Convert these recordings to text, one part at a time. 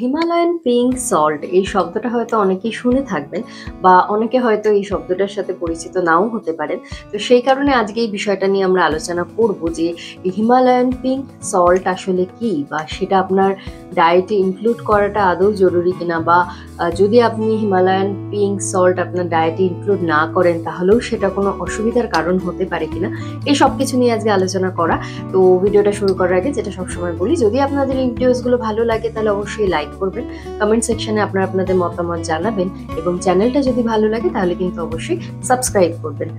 Himalayan pink salt এই শব্দটা হয়তো অনেকেই শুনে থাকবেন বা অনেকে হয়তো এই শব্দটার সাথে পরিচিত নাও হতে পারেন। তো সেই কারণে আজকে এই বিষয়টা নিয়ে আমরা আলোচনা করব যে হিমালয়ান পিঙ্ক সল্ট আসলে কি, বা সেটা আপনার ডায়েটে ইনক্লুড করাটা আদৌ জরুরি কিনা, বা যদি আপনি হিমালয়ান পিঙ্ক সল্ট আপনার ডায়েটে ইনক্লুড না করেন তাহলেও সেটা কোনো অসুবিধার কারণ হতে পারে কিনা, এই সব কিছু নিয়ে আজকে আলোচনা করা। তো ভিডিওটা শুরু করার আগে যেটা সবসময় বলি, যদি আপনাদের এই ভিডিওসগুলো ভালো লাগে তাহলে অবশ্যই লাইক করবেন, কমেন্ট সেকশনে আপনাদের মতামত জানাবেন, এবং চ্যানেলটা যদি ভালো লাগে তাহলে কিন্তু অবশ্যই সাবস্ক্রাইব করবেন।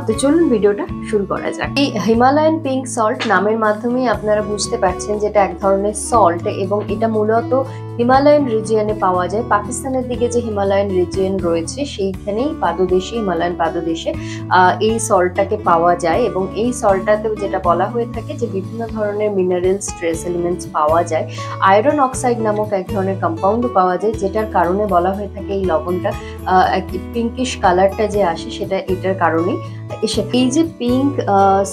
তো চলুন ভিডিওটা শুরু করা যাক। এই হিমালয়ান পিঙ্ক সল্ট নামের মাধ্যমেই আপনারা বুঝতে পারছেন যে এটা এক ধরনের সল্ট, এবং এটা মূলত হিমালয়ান রিজিয়নে পাওয়া যায়। পাকিস্তানের দিকে যে হিমালয়ান রিজিয়ন রয়েছে সেইখানেই পাদদেশে, হিমালয়ান পাদদেশে এই সল্টটাকে পাওয়া যায়, এবং এই সল্টটাতে যেটা বলা হয়ে থাকে যে বিভিন্ন ধরনের মিনারেলস, ট্রেস এলিমেন্টস পাওয়া যায়। আয়রন অক্সাইড নামক এক ধরনের কম্পাউন্ডও পাওয়া যায়, যেটার কারণে বলা হয়ে থাকে এই লবণটা পিঙ্কিশ কালারটা যে আসে সেটা এটার কারণেই এসে। এই যে পিঙ্ক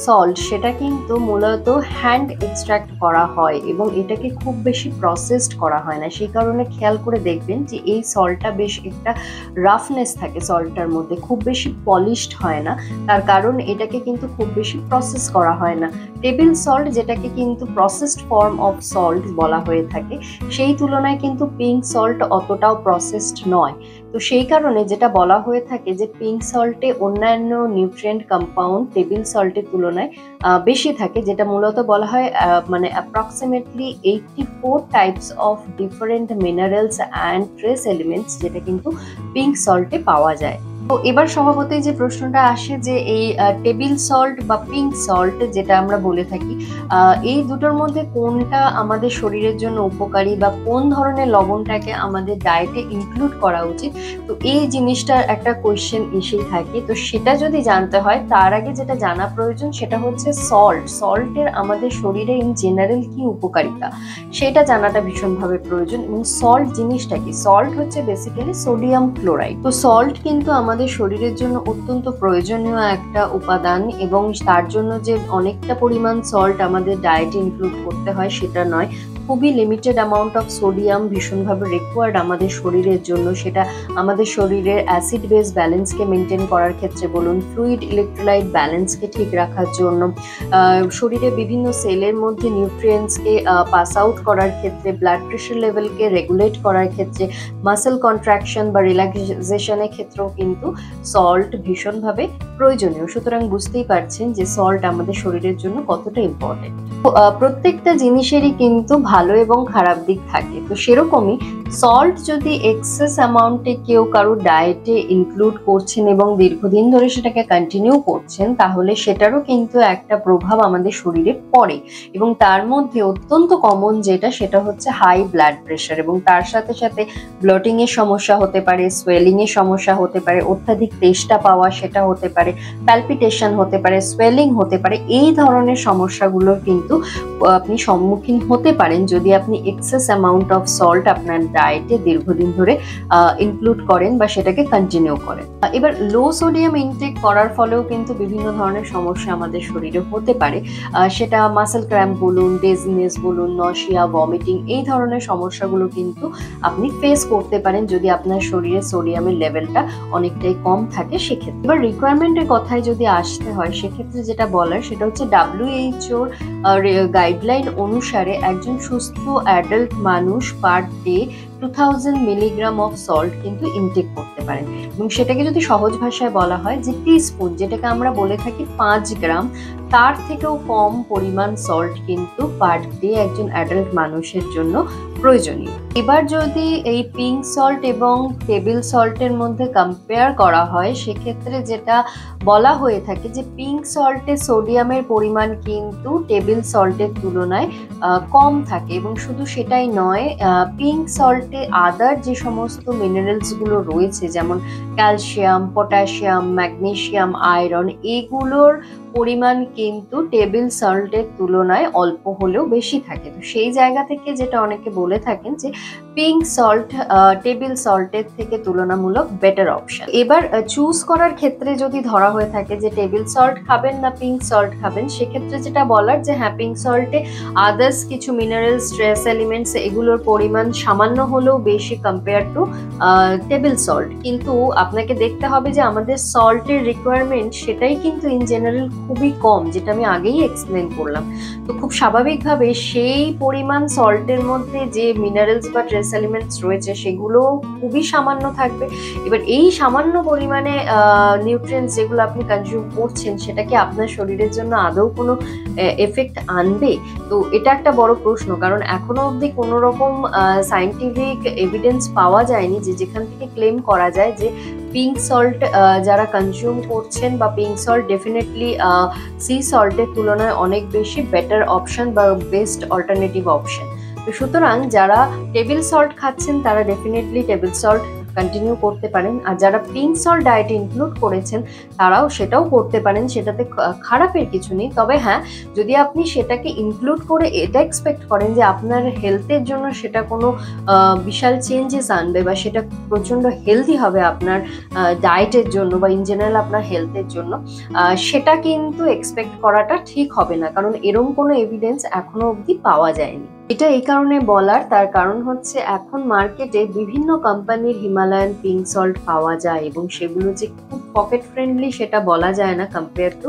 সল্ট সেটা কিন্তু মূলত হ্যান্ড এক্সট্রাক্ট করা হয়, এবং এটাকে খুব বেশি প্রসেসড করা হয় না। সেই কারণে খেয়াল করে দেখবেন যে এই সল্টটা বেশ একটা রাফনেস থাকে সল্টটার মধ্যে, খুব বেশি পলিশড হয় না, তার কারণ এটাকে কিন্তু খুব বেশি প্রসেস করা হয় না। টেবিল সল্ট যেটাকে কিন্তু প্রসেসড ফর্ম অফ সল্ট বলা হয়ে থাকে, সেই তুলনায় কিন্তু পিঙ্ক সল্ট অতটাও প্রসেসড নয়। তো সেই কারণে যেটা বলা হয়ে থাকে যে পিঙ্ক সল্টে অন্যান্য নিউট্রিয়েন্ট কম্পাউন্ড টেবিল সল্টের তুলনায় বেশি থাকে, যেটা মূলত বলা হয় মানে approximately 84 types of different minerals and trace elements যেটা কিন্তু পিঙ্ক সল্টে পাওয়া যায়। তো এবার স্বভাবতই যে প্রশ্নটা আসে যে এই টেবিল সল্ট বা পিঙ্ক সল্ট যেটা আমরা বলে থাকি, এই দুটোর মধ্যে কোনটা আমাদের শরীরের জন্য উপকারী, বা কোন ধরনের লবণটাকে আমাদের ডায়েটে ইনক্লুড করা উচিত, তো এই জিনিসটার একটা কোয়েশ্চেন এসেই থাকে। তো সেটা যদি জানতে হয় তার আগে যেটা জানা প্রয়োজন সেটা হচ্ছে সল্টের আমাদের শরীরে ইন জেনারেল কি উপকারিতা, সেটা জানাটা ভীষণভাবে প্রয়োজন। এবং সল্ট জিনিসটা কি? সল্ট হচ্ছে বেসিক্যালি সোডিয়াম ক্লোরাইড। তো সল্ট কিন্তু আমাদের শরীরের জন্য অত্যন্ত প্রয়োজনীয় একটা উপাদান, এবং তার জন্য যে অনেকটা পরিমাণ সল্ট আমাদের ডায়েটে ইনক্লুড করতে হয় সেটা নয়, খুবই লিমিটেড অ্যামাউন্ট অফ সোডিয়াম ভীষণভাবে রিকোয়ার্ড আমাদের শরীরের জন্য। সেটা আমাদের শরীরের অ্যাসিড বেস ব্যালেন্সকে মেনটেন করার ক্ষেত্রে বলুন, ফ্লুইড ইলেকট্রোলাইট ব্যালেন্সকে ঠিক রাখার জন্য, শরীরে বিভিন্ন সেলের মধ্যে নিউট্রিয়েন্টসকে পাস আউট করার ক্ষেত্রে, ব্লাড প্রেশার লেভেলকে রেগুলেট করার ক্ষেত্রে, মাসেল কন্ট্রাকশন বা রিল্যাক্সেশনের ক্ষেত্রেও কিন্তু সল্ট ভীষণভাবে প্রয়োজনীয়। সুতরাং বুঝতেই পারছেন যে সল্ট আমাদের শরীরের জন্য কতটা ইম্পর্টেন্ট। প্রত্যেকটা জিনিসেরই কিন্তু ভালো এবং খারাপ দিক থাকে, তো সেরকমই সল্ট যদি এক্সেস অ্যামাউন্টে কেউ কারো ডায়েটে ইনক্লুড করছেন এবং দীর্ঘদিন ধরে সেটাকে কন্টিনিউ করছেন, তাহলে সেটারও কিন্তু একটা প্রভাব আমাদের শরীরে পড়ে। এবং তার মধ্যে অত্যন্ত কমন যেটা, সেটা হচ্ছে হাই ব্লাড প্রেশার, এবং তার সাথে সাথে ব্লটিং এর সমস্যা হতে পারে, সোয়েলিং এর সমস্যা হতে পারে, অত্যাধিক তেষ্টা পাওয়া সেটা হতে পারে, প্যালপিটেশন হতে পারে, সোয়েলিং হতে পারে। এই ধরনের সমস্যাগুলোর কিন্তু আপনি সম্মুখীন হতে পারেন যদি আপনি এক্সেস অ্যামাউন্ট অফ সল্ট আপনার ডায়েটে দীর্ঘদিন ধরে ইনক্লুড করেন বা সেটাকে কন্টিনিউ করেন। এবার লো সোডিয়াম ইনটেক করার ফলেও কিন্তু বিভিন্ন ধরনের সমস্যা আমাদের শরীরে হতে পারে, সেটা মাসেল ক্র্যাম্প বলুন, ডেজিনেস বলুন, নশিয়া, ভমিটিং, এই ধরনের সমস্যাগুলো কিন্তু আপনি ফেস করতে পারেন যদি আপনার শরীরে সোডিয়ামের লেভেলটা অনেকটাই কম থাকে সেক্ষেত্রে। এবার রিকোয়ারমেন্টের কথায় যদি আসতে হয়, সেক্ষেত্রে যেটা বলার সেটা হচ্ছে WHO গাইডলাইন অনুসারে একজন সুস্থ অ্যাডাল্ট মানুষ per day 2000 milligram of salt কিন্তু ইনটেক করতে পারেন। এবং সেটাকে যদি সহজ ভাষায় বলা হয় যে টিস্পুন, যেটাকে আমরা বলে থাকি 5 গ্রাম, তার থেকেও কম পরিমাণ সল্ট কিন্তু পার ডে একজন অ্যাডাল্ট মানুষের জন্য প্রয়োজনীয়। এবার যদি এই পিঙ্ক সল্ট এবং টেবিল সল্টের মধ্যে কম্পেয়ার করা হয়, সেক্ষেত্রে যেটা বলা হয়ে থাকে যে পিঙ্ক সল্টে সোডিয়ামের পরিমাণ কিন্তু টেবিল সল্টের তুলনায় কম থাকে, এবং শুধু সেটাই নয়, পিঙ্ক সল্টে আদার যে সমস্ত মিনারেলসগুলো রয়েছে, যেমন ক্যালসিয়াম, পটাশিয়াম, ম্যাগনেসিয়াম, আয়রন, এগুলোর পরিমাণ কিন্তু টেবিল সল্টের তুলনায় অল্প হলেও বেশি থাকে। তো সেই জায়গা থেকে যেটা অনেকে বলে থাকেন যে পিঙ্ক সল্ট টেবিল সল্টের থেকে তুলনামূলক বেটার অপশন। এবার চুজ করার ক্ষেত্রে যদি ধরা হয়ে থাকে যে টেবিল সল্ট খাবেন না পিঙ্ক সল্ট খাবেন, সেক্ষেত্রে যেটা বলার যে হ্যাঁ, পিঙ্ক সল্টে আদার্স কিছু মিনারেলস, ট্রেস এলিমেন্টস এগুলোর পরিমাণ সামান্য হলেও বেশি কম্পেয়ার টু টেবিল সল্ট, কিন্তু আপনাকে দেখতে হবে যে আমাদের সল্টের রিকোয়ারমেন্ট সেটাই কিন্তু ইন জেনারেল খুবই কম, যেটা আমি আগেই এক্সপ্লেন করলাম। তো খুব স্বাভাবিকভাবে সেই পরিমাণ সল্টের মধ্যে যে মিনারেলস বা ট্রেস এলিমেন্টস রয়েছে সেগুলো খুবই সামান্য থাকবে। এবার এই সামান্য পরিমাণে নিউট্রিয়েন্টস যেগুলো আপনি কনজিউম করছেন সেটা কি আপনার শরীরের জন্য আদৌ কোনো এফেক্ট আনবে? তো এটা একটা বড় প্রশ্ন, কারণ এখনো অবধি কোনো রকম সায়েন্টিফিক এভিডেন্স পাওয়া যায়নি যে যেখান থেকে ক্লেম করা যায় যে পিঙ্ক সল্ট যারা কনজিউম করছেন বা পিঙ্ক সল্ট ডেফিনেটলি সি সল্টের তুলনায় অনেক বেশি বেটার অপশন বা বেস্ট অল্টারনেটিভ অপশন। তো সুতরাং যারা টেবিল সল্ট খাচ্ছেন তারা ডেফিনেটলি টেবিল সল্ট কন্টিনিউ করতে পারেন, আর যারা পিঙ্ক সল্ট ডায়েটে ইনক্লুড করেছেন তারাও সেটাও করতে পারেন, সেটাতে খারাপের কিছু নেই। তবে হ্যাঁ, যদি আপনি সেটাকে ইনক্লুড করে এটা এক্সপেক্ট করেন যে আপনার হেলথের জন্য সেটা কোনো বিশাল চেঞ্জেস আনবে বা সেটা প্রচণ্ড হেলদি হবে আপনার ডায়েটের জন্য বা ইন জেনারেল আপনার হেলথের জন্য, সেটা কিন্তু এক্সপেক্ট করাটা ঠিক হবে না, কারণ এরকম কোনো এভিডেন্স এখনো অবধি পাওয়া যায়নি। এটা এই কারণে বলার, তার কারণ হচ্ছে এখন মার্কেটে বিভিন্ন কোম্পানির হিমালয়ান পিঙ্ক সল্ট পাওয়া যায় এবং সেগুলো যে খুব পকেট ফ্রেন্ডলি সেটা বলা যায় না কম্পেয়ার টু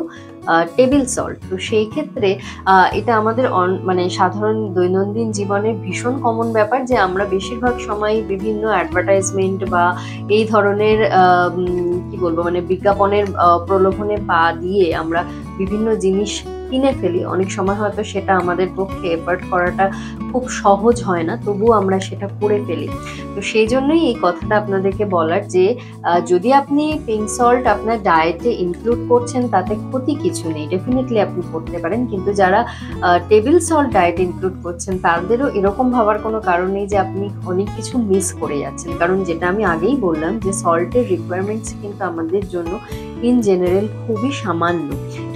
টেবিল সল্ট। তো সেই ক্ষেত্রে এটা আমাদের মানে সাধারণ দৈনন্দিন জীবনে ভীষণ কমন ব্যাপার যে আমরা বেশিরভাগ সময় বিভিন্ন অ্যাডভার্টাইজমেন্ট বা এই ধরনের কি বলবো মানে বিজ্ঞাপনের প্রলোভনে পা দিয়ে আমরা বিভিন্ন জিনিস কিনে ফেলি। অনেক সময় হয়তো সেটা আমাদের পক্ষে এফোর্ড করাটা খুব সহজ হয় না, তবুও আমরা সেটা করে ফেলি। তো সেই জন্যই এই কথাটা আপনাদেরকে বলার যে যদি আপনি পিঙ্ক সল্ট আপনার ডায়েটে ইনক্লুড করছেন তাতে ক্ষতি কিছু নেই, ডেফিনেটলি আপনি করতে পারেন, কিন্তু যারা টেবিল সল্ট ডায়েটে ইনক্লুড করছেন তাদেরও এরকম ভাবার কোনো কারণ নেই যে আপনি অনেক কিছু মিস করে যাচ্ছেন, কারণ যেটা আমি আগেই বললাম যে সল্টের রিকোয়ারমেন্টস কিন্তু আমাদের জন্য ইন জেনারেল খুবই সামান্য,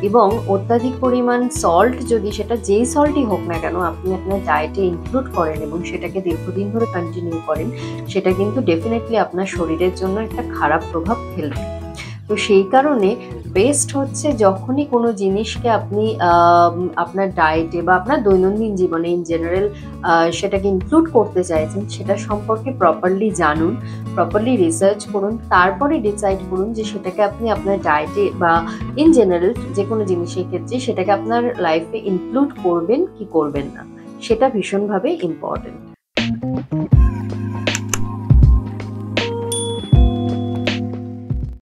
এবং অত্যাধিক পরিমাণ সল্ট যদি সেটা যেই সল্টই হোক না কেন আপনি আপনার ডায়েটে ইনক্লুড করেন এবং সেটাকে দীর্ঘদিন ধরে কন্টিনিউ করেন, সেটা কিন্তু ডেফিনেটলি আপনার শরীরের জন্য একটা খারাপ প্রভাব ফেলবে। তো সেই কারণে বেস্ট হচ্ছে যখনই কোনো জিনিসকে আপনি আপনার ডায়েটে বা আপনার দৈনন্দিন জীবনে ইন জেনারেল সেটাকে ইনক্লুড করতে চাইছেন, সেটা সম্পর্কে প্রপারলি জানুন, প্রপারলি রিসার্চ করুন, তারপরে ডিসাইড করুন যে সেটাকে আপনি আপনার ডায়েটে বা ইন জেনারেল যে কোনো জিনিসের ক্ষেত্রে সেটাকে আপনার লাইফে ইনক্লুড করবেন কি করবেন না, সেটা ভীষণভাবে ইম্পর্টেন্ট।